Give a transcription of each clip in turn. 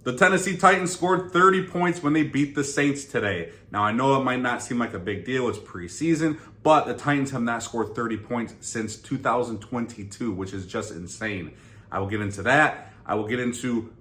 The Tennessee Titans scored 30 points when they beat the Saints today. Now, I know it might not seem like a big deal. It's preseason, but the Titans have not scored 30 points since 2022, which is just insane. I will get into that. I will get into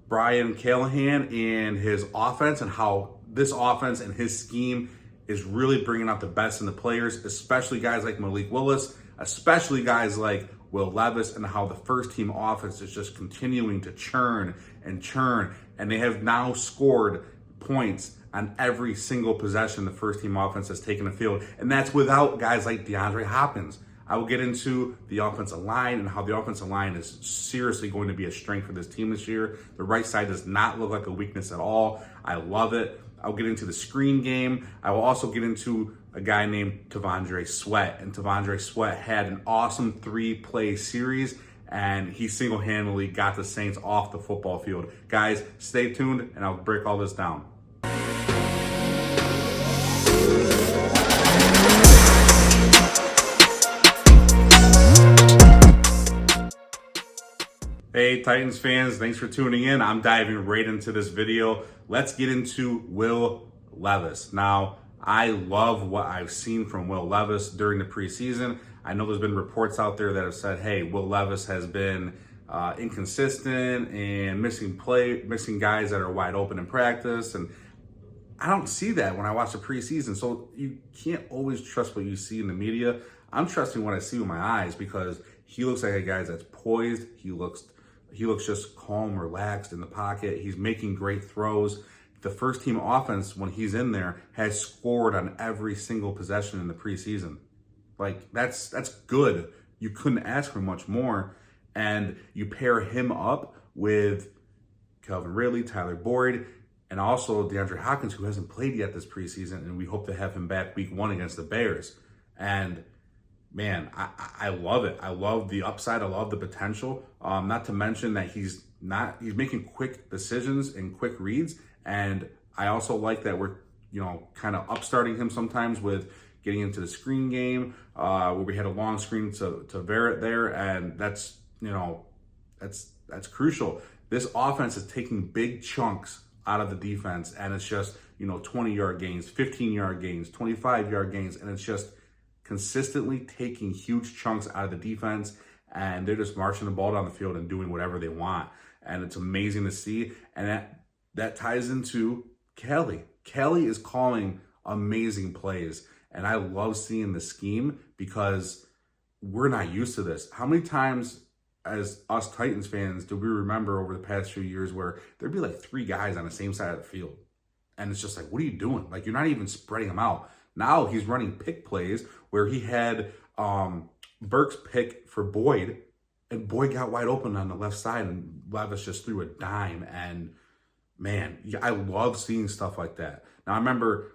Brian Callahan and his offense and how this offense and his scheme is really bringing out the best in the players, especially guys like Malik Willis, especially guys like Will Levis, and how the first team offense is just continuing to churn, and they have now scored points on every single possession the first team offense has taken the field, and that's without guys like DeAndre Hopkins. I will get into the offensive line and how the offensive line is seriously going to be a strength for this team this year. The right side does not look like a weakness at all. I love it. I'll get into the screen game. I will also get into a guy named T'Vondre Sweat. And T'Vondre Sweat had an awesome 3-play series, and he single-handedly got the Saints off the football field. Guys, stay tuned, and I'll break all this down. Hey Titans fans, thanks for tuning in. I'm diving right into this video. Let's get into Will Levis. Now, I love what I've seen from Will Levis during the preseason. I know there's been reports out there that have said, hey, Will Levis has been inconsistent and missing guys that are wide open in practice. And I don't see that when I watch the preseason. So you can't always trust what you see in the media. I'm trusting what I see with my eyes because he looks like a guy that's poised. He looks just calm, relaxed in the pocket. He's making great throws. The first team offense, when he's in there, has scored on every single possession in the preseason. Like, that's good. You couldn't ask for much more. And you pair him up with Calvin Ridley, Tyler Boyd, and also DeAndre Hopkins, who hasn't played yet this preseason, and we hope to have him back week 1 against the Bears. And man, I love it. I love the upside. I love the potential. Not to mention that he's making quick decisions and quick reads. And I also like that we're, kind of upstarting him sometimes with getting into the screen game, where we had a long screen to Verrett there. And that's crucial. This offense is taking big chunks out of the defense. And it's just, 20-yard gains, 15-yard gains, 25-yard gains. And it's just consistently taking huge chunks out of the defense, and they're just marching the ball down the field and doing whatever they want. And it's amazing to see. And that ties into Kelly. Kelly is calling amazing plays. And I love seeing the scheme because we're not used to this. How many times as us Titans fans do we remember over the past few years where there'd be like 3 guys on the same side of the field? And it's just like, what are you doing? Like, you're not even spreading them out. Now he's running pick plays where he had Burks pick for Boyd, and Boyd got wide open on the left side, and Levis just threw a dime. And man, I love seeing stuff like that. Now, I remember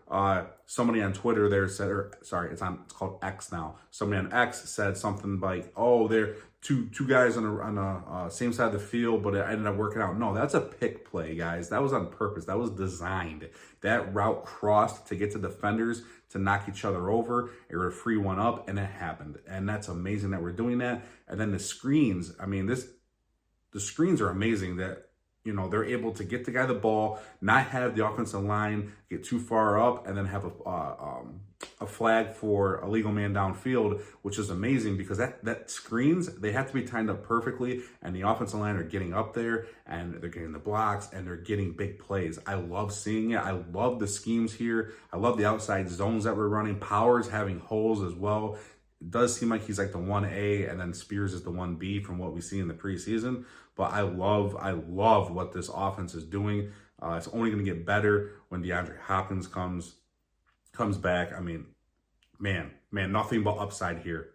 somebody on Twitter there said, it's called X now. Somebody on X said something like, oh, they're two guys on the same side of the field, but it ended up working out. No, that's a pick play, guys. That was on purpose. That was designed. That route crossed to get to defenders to knock each other over or to free one up, and it happened. And that's amazing that we're doing that. And then the screens, the screens are amazing that, they're able to get the guy the ball, not have the offensive line get too far up, and then have a flag for a legal man downfield, which is amazing because that screens, they have to be timed up perfectly, and the offensive line are getting up there, and they're getting the blocks, and they're getting big plays. I love seeing it. I love the schemes here. I love the outside zones that we're running. Powers having holes as well. It does seem like he's like the 1A, and then Spears is the 1B from what we see in the preseason. But I love what this offense is doing. It's only going to get better when DeAndre Hopkins comes back. Man, nothing but upside here.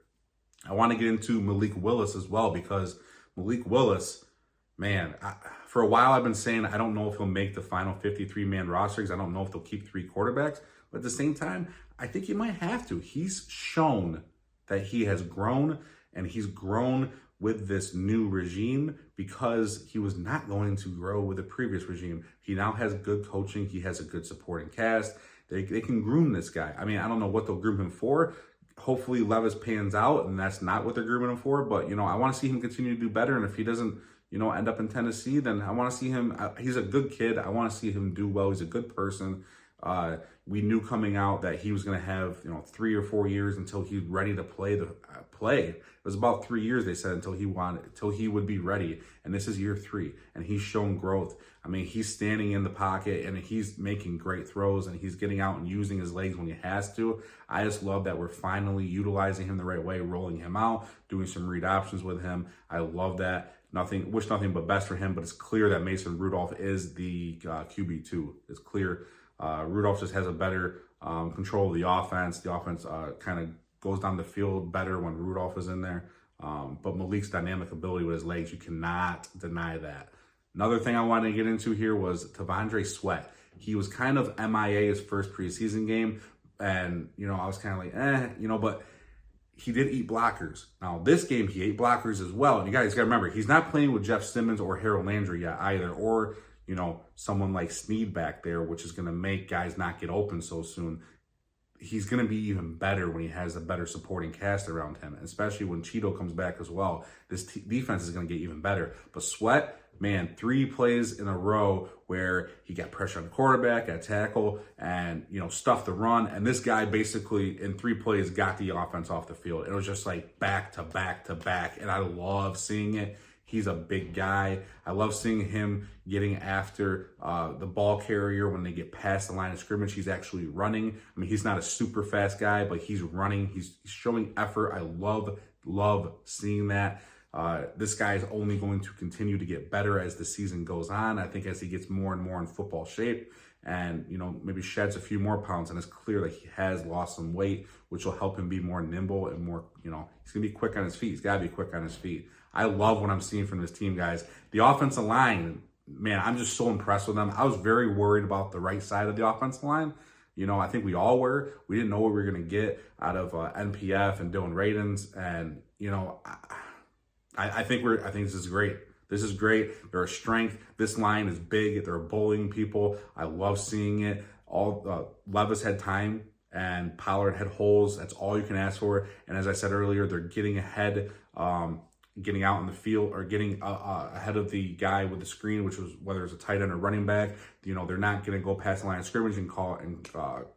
I want to get into Malik Willis as well because Malik Willis, man, for a while I've been saying I don't know if he'll make the final 53-man roster because I don't know if they'll keep 3 quarterbacks. But at the same time, I think he might have to. He's shown that he has grown, and he's grown with this new regime because he was not going to grow with the previous regime. He now has good coaching. He has a good supporting cast. They can groom this guy. I don't know what they'll groom him for. Hopefully Levis pans out, and that's not what they're grooming him for. But, I want to see him continue to do better. And if he doesn't, end up in Tennessee, then I want to see him. He's a good kid. I want to see him do well. He's a good person. We knew coming out that he was going to have 3 or 4 years until he's ready to play. It was about 3 years, they said, until he would be ready. And this is year 3, and he's shown growth. I mean, he's standing in the pocket and he's making great throws, and he's getting out and using his legs when he has to. I just love that we're finally utilizing him the right way, rolling him out, doing some read options with him. I love that. Wish nothing but best for him, but it's clear that Mason Rudolph is the QB2. It's clear. Rudolph just has a better control of the offense. The offense kind of goes down the field better when Rudolph is in there. But Malik's dynamic ability with his legs, you cannot deny that. Another thing I wanted to get into here was T'Vondre Sweat. He was kind of MIA his first preseason game. And, I was kind of like, but he did eat blockers. Now, this game, he ate blockers as well. And you guys got to remember, he's not playing with Jeff Simmons or Harold Landry yet either, or someone like Snead back there, which is going to make guys not get open so soon. He's going to be even better when he has a better supporting cast around him, especially when Cheeto comes back as well. This defense is going to get even better. But Sweat, man, 3 plays in a row where he got pressure on the quarterback, got tackle, and, stuffed the run. And this guy basically in 3 plays got the offense off the field. It was just like back to back to back. And I love seeing it. He's a big guy. I love seeing him getting after the ball carrier when they get past the line of scrimmage. He's actually running. I mean, he's not a super fast guy, but he's running. He's showing effort. I love seeing that. This guy is only going to continue to get better as the season goes on. I think as he gets more and more in football shape and, maybe sheds a few more pounds, and it's clear that he has lost some weight, which will help him be more nimble and more, he's going to be quick on his feet. He's got to be quick on his feet. I love what I'm seeing from this team, guys. The offensive line, man, I'm just so impressed with them. I was very worried about the right side of the offensive line. I think we all were. We didn't know what we were going to get out of NPF and Dylan Radins. And, I think this is great. This is great. They're a strength. This line is big. They're bullying people. I love seeing it. Levis had time and Pollard had holes. That's all you can ask for. And as I said earlier, they're getting ahead, getting out in the field, or getting ahead of the guy with the screen, which was whether it's a tight end or running back. They're not going to go past the line of scrimmage and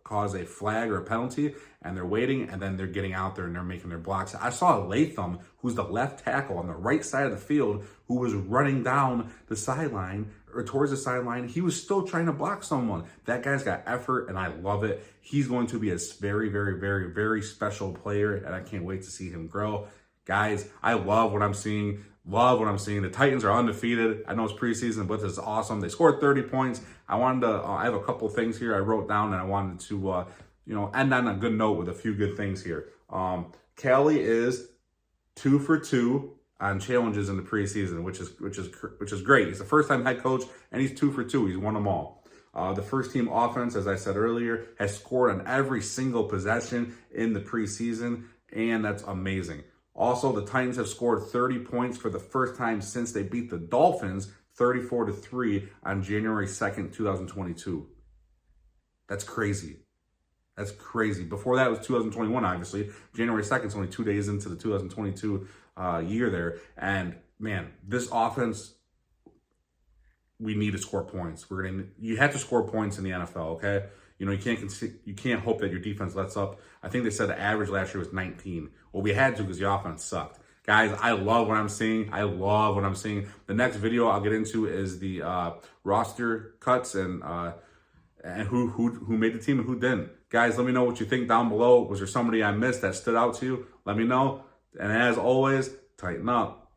cause a flag or a penalty, and they're waiting, and then they're getting out there and they're making their blocks. I saw Latham, who's the left tackle on the right side of the field, who was running down the sideline or towards the sideline. He was still trying to block someone. That guy's got effort, and I love it. He's going to be a very, very, very, very special player, and I can't wait to see him grow. Guys, I love what I'm seeing. The Titans are undefeated. I know it's preseason, but this is awesome. They scored 30 points. I have a couple things here I wrote down, and I wanted to, end on a good note with a few good things here. Callie is 2 for 2 on challenges in the preseason, which is great. He's the first-time head coach, and he's 2 for 2. He's won them all. The first team offense, as I said earlier, has scored on every single possession in the preseason, and that's amazing. Also, the Titans have scored 30 points for the first time since they beat the Dolphins 34-3 on January 2nd, 2022. That's crazy. Before that was 2021, obviously. January 2nd is only 2 days into the 2022 year there. And, man, this offense, we need to score points. You have to score points in the NFL, okay? You can't hope that your defense lets up. I think they said the average last year was 19. Well, we had to because the offense sucked. Guys, I love what I'm seeing. The next video I'll get into is the roster cuts and who made the team and who didn't. Guys, let me know what you think down below. Was there somebody I missed that stood out to you? Let me know. And as always, tighten up.